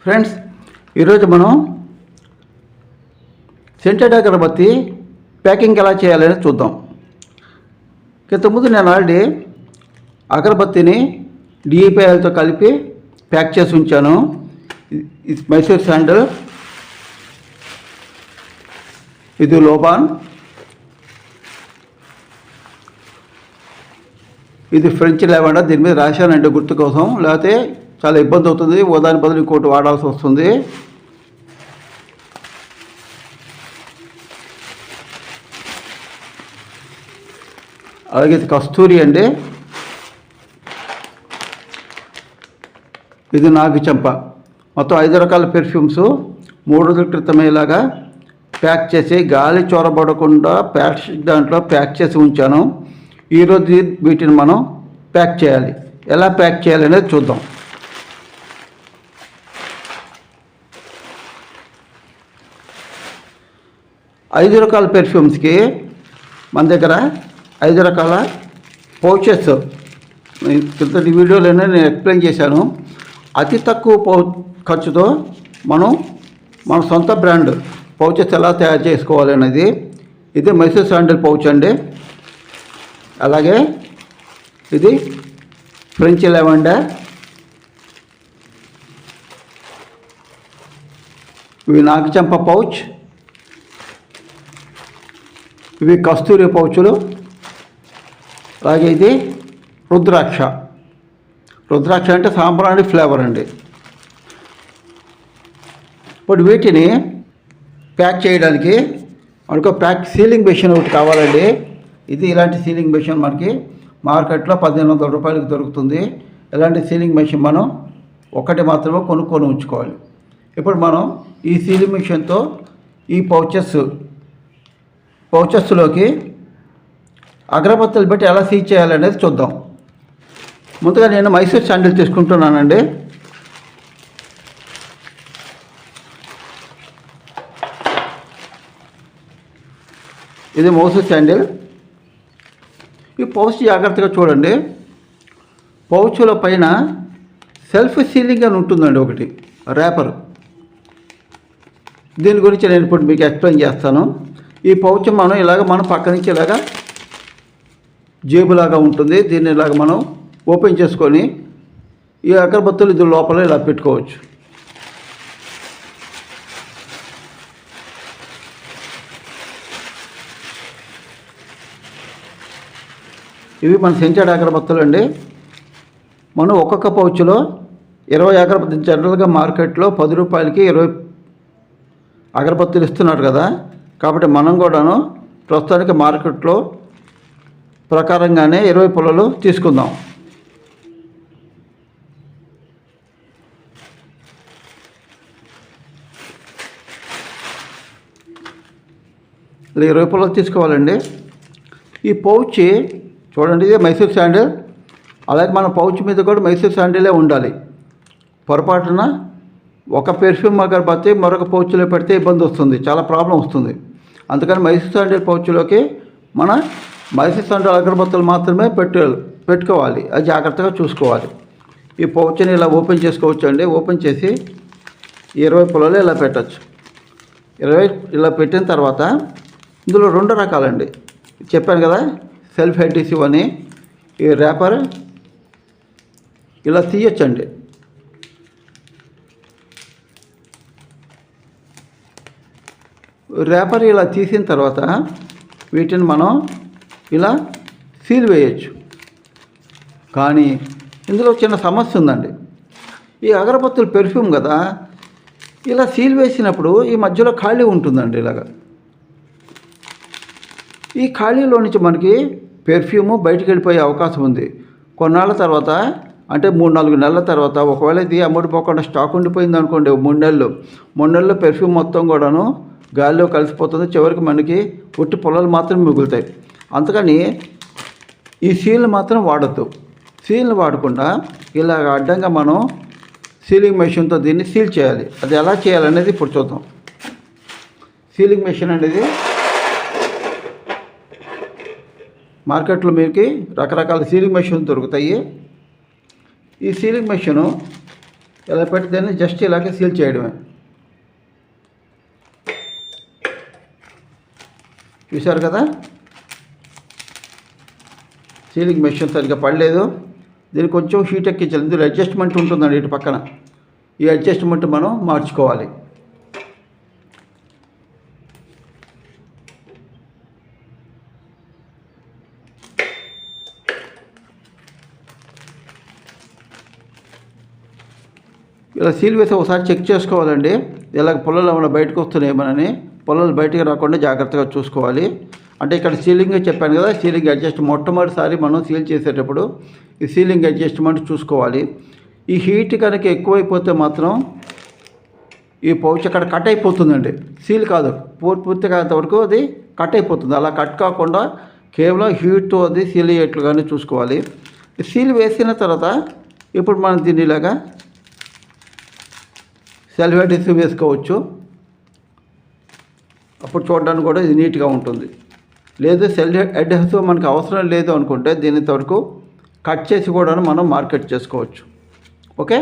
Friends, ఈరోజు మనం scented అగరబత్తి packing ఎలా చేయాలని చూద్దాం. ఇంతకుముందు నేను ఆల్రెడీ అగరబత్తిని డిఐపి ఆయిల్తో కలిపి ప్యాక్ చేసి ఉంచాను. ఇది మైసూర్ శాండల్, ఇది లోబాన్, ఇది ఫ్రెంచ్ లావెండర్. దీని మీద రాశానండి గుర్తు కోసం, లేకపోతే చాలా ఇబ్బంది అవుతుంది, దాని బదులు ఇంకోటి వాడాల్సి వస్తుంది. అలాగే ఇది కస్తూరి అండి, ఇది నాగుచంప. మొత్తం 5 రకాల పెర్ఫ్యూమ్స్ 3 రోజుల క్రితమే ఇలాగా ప్యాక్ చేసి గాలి చొరబడకుండా దాంట్లో ప్యాక్ చేసి ఉంచాను. ఈరోజు వీటిని మనం ప్యాక్ చేయాలి. ఎలా ప్యాక్ చేయాలి అనేది చూద్దాం. ఐదు రకాల పెర్ఫ్యూమ్స్కి మన దగ్గర 5 రకాల పౌచెస్ క్రితం వీడియోలోనే నేను ఎక్స్ప్లెయిన్ చేశాను. అతి తక్కువ ఖర్చుతో మన సొంత బ్రాండ్ పౌచెస్ ఎలా తయారు చేసుకోవాలి అనేది. ఇది మైసూర్ శాండల్ పౌచ్ అండి. అలాగే ఇది ఫ్రెంచ్ లావెండర్, ఇవి నాగుచంప పౌచ్, ఇవి కస్తూరి పౌచులు, అలాగే ఇది రుద్రాక్ష. రుద్రాక్ష అంటే సాంబ్రాణి ఫ్లేవర్ అండి. ఇప్పుడు వీటిని ప్యాక్ చేయడానికి మనకు సీలింగ్ మెషిన్ ఒకటి కావాలండి. ఇది ఇలాంటి సీలింగ్ మెషిన్ మనకి మార్కెట్లో 1500 రూపాయలకు దొరుకుతుంది. ఇలాంటి సీలింగ్ మెషిన్ మనం ఒకటి మాత్రమే కొనుక్కొని ఉంచుకోవాలి. ఇప్పుడు మనం ఈ సీలింగ్ మెషిన్తో ఈ పౌచెస్లోకి అగరబత్తులు పెట్టి ఎలా సీల్ చేయాలనేది చూద్దాం. ముందుగా నేను మైసూర్ శాండిల్ తీసుకుంటున్నానండి. ఇది మైసూర్ శాండిల్. ఈ పౌచ్ జాగ్రత్తగా చూడండి. పౌచ్ల పైన సెల్ఫ్ సీలింగ్ అని ఉంటుందండి ఒకటి, ర్యాపర్. దీని గురించి నేను ఇప్పుడు మీకు ఎక్స్ప్లెయిన్ చేస్తాను. ఈ పౌచ్ మనం పక్క నుంచి ఇలాగా జేబులాగా ఉంటుంది. దీన్ని ఇలాగ మనం ఓపెన్ చేసుకొని ఈ అగరబత్తులు ఇది లోపల ఇలా పెట్టుకోవచ్చు. ఇవి మన సెంటెడ్ అగరబత్తులు అండి. మనం ఒక్కొక్క పౌచ్లో 20 అగరబత్తులు, జనరల్గా మార్కెట్లో 10 రూపాయలకి 20 అగరబత్తులు ఇస్తున్నారు కదా. కాబట్టి మనం కూడాను ప్రస్తుతానికి మార్కెట్లో ప్రకారంగానే 20 పుల్లలు తీసుకుందాం. ఇలా 20 పుల్లలు తీసుకోవాలండి. ఈ పౌచ్ చూడండి, ఇది మైసూర్ శాండిల్. అలాగే మన పౌచ్ మీద కూడా మైసూర్ శాండిలే ఉండాలి. పొరపాటున ఒక పెర్ఫ్యూమ్ అగరబత్తి మరొక పౌచ్లో పెడితే ఇబ్బంది వస్తుంది, చాలా ప్రాబ్లం వస్తుంది. అందుకని మైసూర్ శాండిల్ పౌచ్లోకి మన మైసూర్ శాండిల్ అగరబత్తులు మాత్రమే పెట్టుకోవాలి. అది జాగ్రత్తగా చూసుకోవాలి. ఈ పౌచ్ని ఇలా ఓపెన్ చేసుకోవచ్చు అండి. ఓపెన్ చేసి 20 పుల్లలు ఇలా పెట్టచ్చు. 20 ఇలా పెట్టిన తర్వాత ఇందులో 2 రకాలండి. చెప్పాను కదా, సెల్ఫ్ అడ్హెసివ్ అని. ఈ ర్యాపర్ ఇలా తీయచ్చండి. ర్యాపర్ ఇలా తీసిన తర్వాత వీటిని మనం ఇలా సీల్ వేయచ్చు. కానీ ఇందులో చిన్న సమస్య ఉందండి. ఈ అగరబత్తులు పెర్ఫ్యూమ్ కదా, ఇలా సీల్ వేసినప్పుడు ఈ మధ్యలో ఖాళీ ఉంటుందండి. ఇలాగా ఈ ఖాళీలో నుంచి మనకి పెర్ఫ్యూము బయటికి వెళ్ళిపోయే అవకాశం ఉంది. కొన్నాళ్ళ తర్వాత, అంటే 3-4 నెలల తర్వాత, ఒకవేళ ఇది అమ్ముడుపోకుండా స్టాక్ ఉండిపోయింది అనుకోండి, 3 నెలలు పెర్ఫ్యూమ్ మొత్తం కూడాను గాలిలో కలిసిపోతుంది. చివరికి మనకి ఉట్టి పొలాలు మాత్రమే మిగులుతాయి. అందుకని ఈ సీల్ని మాత్రం వాడద్దు. సీల్ని వాడకుండా ఇలా అడ్డంగా మనం సీలింగ్ మెషిన్తో దీన్ని సీల్ చేయాలి. అది ఎలా చేయాలనేది ఇప్పుడు చూద్దాం. సీలింగ్ మెషిన్ అనేది మార్కెట్లో మీకు రకరకాల సీలింగ్ మెషిన్లు దొరుకుతాయి. ఈ సీలింగ్ మెషిన్ ఇలా పెట్టి దాన్ని జస్ట్ ఇలాగే సీల్ చేయడమే. చూశారు కదా, సీలింగ్ మెషిన్ సరిగ్గా పడలేదు. దీనికి కొంచెం హీట్ ఎక్కించాలి. ఇందులో అడ్జస్ట్మెంట్ ఉంటుందండి ఇటు పక్కన. ఈ అడ్జస్ట్మెంట్ మనం మార్చుకోవాలి. ఇలా సీల్ వేసి ఒకసారి చెక్ చేసుకోవాలండి. ఇలాగ పుల్లలు ఏమైనా బయటకు వస్తున్నాయేమోనని. పుల్లలు బయటకు రాకుండా జాగ్రత్తగా చూసుకోవాలి. అంటే ఇక్కడ సీలింగ్ చెప్పాను కదా, సీలింగ్ అడ్జస్ట్ మొట్టమొదటిసారి మనం సీల్ చేసేటప్పుడు ఈ సీలింగ్ అడ్జస్ట్మెంట్ చూసుకోవాలి. ఈ హీట్ కనుక ఎక్కువైపోతే మాత్రం ఈ పౌచ్ అక్కడ కట్ అయిపోతుందండి. సీల్ కాదు, పూర్తిగా అంతవరకు అది కట్ అయిపోతుంది. అలా కట్ కాకుండా కేవలం హీట్తో అది సీల్ అయ్యేట్లుగానే చూసుకోవాలి. సీల్ వేసిన తర్వాత ఇప్పుడు మనం దీన్ని ఇలాగా సెల్ఫ్ అడ్హెసివ్ వేసుకోవచ్చు. అప్పుడు చూడడానికి కూడా ఇది నీట్గా ఉంటుంది. లేదు సెల్ఫ్ అడ్హెసివ్ మనకు అవసరం లేదు అనుకుంటే దీని వరకు కట్ చేసి కూడా మనం మార్కెట్ చేసుకోవచ్చు. ఓకే,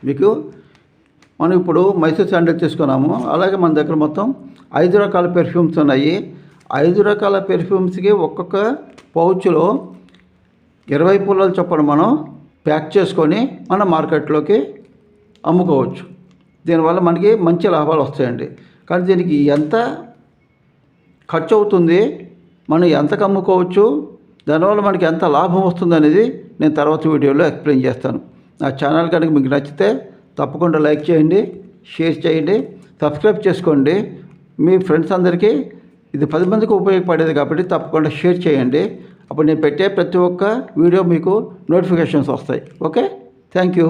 మీకు మనం ఇప్పుడు మైసూర్ శాండిల్ తీసుకున్నాము. అలాగే మన దగ్గర మొత్తం 5 రకాల పెర్ఫ్యూమ్స్ ఉన్నాయి. 5 రకాల పెర్ఫ్యూమ్స్కి ఒక్కొక్క పౌచ్లో 20 పుల్లల చొప్పున మనం ప్యాక్ చేసుకొని మన మార్కెట్లోకి అమ్ముకోవచ్చు. దీనివల్ల మనకి మంచి లాభాలు వస్తాయండి. కానీ దీనికి ఎంత ఖర్చు అవుతుంది, మనం ఎంతకు అమ్ముకోవచ్చు, దానివల్ల మనకి ఎంత లాభం వస్తుంది అనేది నేను తర్వాత వీడియోలో ఎక్స్ప్లెయిన్ చేస్తాను. నా ఛానల్ కనుక మీకు నచ్చితే తప్పకుండా లైక్ చేయండి, షేర్ చేయండి, సబ్స్క్రైబ్ చేసుకోండి. మీ ఫ్రెండ్స్ అందరికీ ఇది 10 మందికి ఉపయోగపడేది కాబట్టి తప్పకుండా షేర్ చేయండి. అప్పుడు నేను పెట్టే ప్రతి ఒక్క వీడియో మీకు నోటిఫికేషన్స్ వస్తాయి. Okay, thank you.